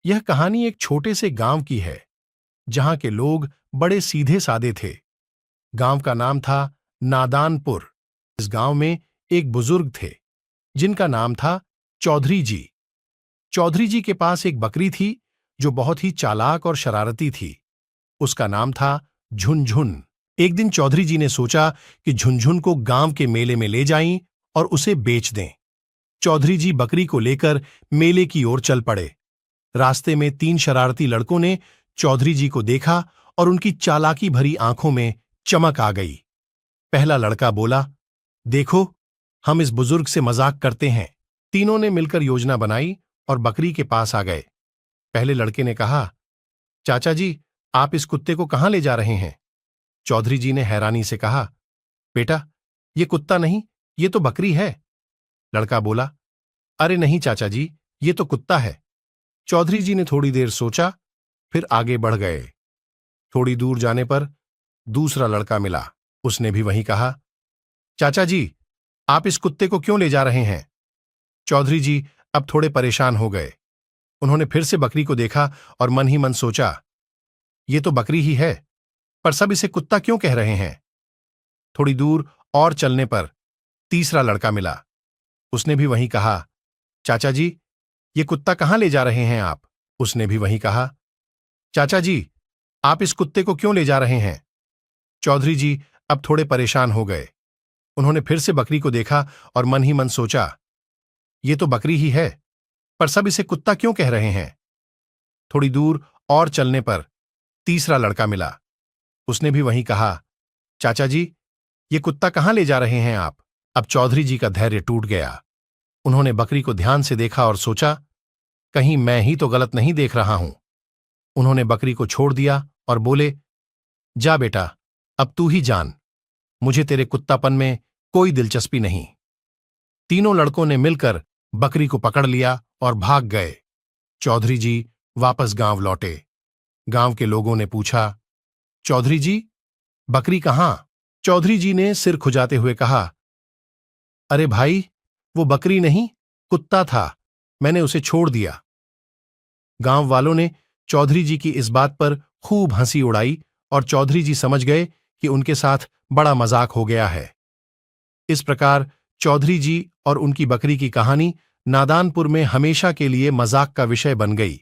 यह कहानी एक छोटे से गांव की है जहां के लोग बड़े सीधे सादे थे। गांव का नाम था नादानपुर। इस गांव में एक बुजुर्ग थे जिनका नाम था चौधरी जी। चौधरी जी के पास एक बकरी थी जो बहुत ही चालाक और शरारती थी। उसका नाम था झुनझुन। एक दिन चौधरी जी ने सोचा कि झुनझुन को गांव के मेले में ले जाएं और उसे बेच दें। चौधरी जी बकरी को लेकर मेले की ओर चल पड़े। रास्ते में तीन शरारती लड़कों ने चौधरी जी को देखा और उनकी चालाकी भरी आंखों में चमक आ गई। पहला लड़का बोला, देखो, हम इस बुजुर्ग से मजाक करते हैं। तीनों ने मिलकर योजना बनाई और बकरी के पास आ गए। पहले लड़के ने कहा, चाचा जी, आप इस कुत्ते को कहां ले जा रहे हैं? चौधरी जी ने हैरानी से कहा, बेटा, ये कुत्ता नहीं, ये तो बकरी है। लड़का बोला, अरे नहीं चाचा जी, ये तो कुत्ता है। चौधरी जी ने थोड़ी देर सोचा, फिर आगे बढ़ गए। थोड़ी दूर जाने पर दूसरा लड़का मिला। उसने भी वही कहा, चाचा जी, आप इस कुत्ते को क्यों ले जा रहे हैं? चौधरी जी अब थोड़े परेशान हो गए। उन्होंने फिर से बकरी को देखा और मन ही मन सोचा, ये तो बकरी ही है, पर सब इसे कुत्ता क्यों कह रहे हैं? थोड़ी दूर और चलने पर तीसरा लड़का मिला। उसने भी वही कहा, चाचा जी, ये कुत्ता कहां ले जा रहे हैं आप? उसने भी वही कहा, चाचा जी, आप इस कुत्ते को क्यों ले जा रहे हैं? चौधरी जी अब थोड़े परेशान हो गए। उन्होंने फिर से बकरी को देखा और मन ही मन सोचा, ये तो बकरी ही है, पर सब इसे कुत्ता क्यों कह रहे हैं? थोड़ी दूर और चलने पर तीसरा लड़का मिला। उसने भी वही कहा, चाचा जी, ये कुत्ता कहां ले जा रहे हैं आप? अब चौधरी जी का धैर्य टूट गया। उन्होंने बकरी को ध्यान से देखा और सोचा, कहीं मैं ही तो गलत नहीं देख रहा हूं। उन्होंने बकरी को छोड़ दिया और बोले, जा बेटा, अब तू ही जान, मुझे तेरे कुत्तापन में कोई दिलचस्पी नहीं। तीनों लड़कों ने मिलकर बकरी को पकड़ लिया और भाग गए। चौधरी जी वापस गांव लौटे। गांव के लोगों ने पूछा, चौधरी जी, बकरी कहां? चौधरी जी ने सिर खुजाते हुए कहा, अरे भाई, वो बकरी नहीं, कुत्ता था, मैंने उसे छोड़ दिया। गांव वालों ने चौधरी जी की इस बात पर खूब हंसी उड़ाई और चौधरी जी समझ गए कि उनके साथ बड़ा मजाक हो गया है। इस प्रकार चौधरी जी और उनकी बकरी की कहानी नादानपुर में हमेशा के लिए मजाक का विषय बन गई।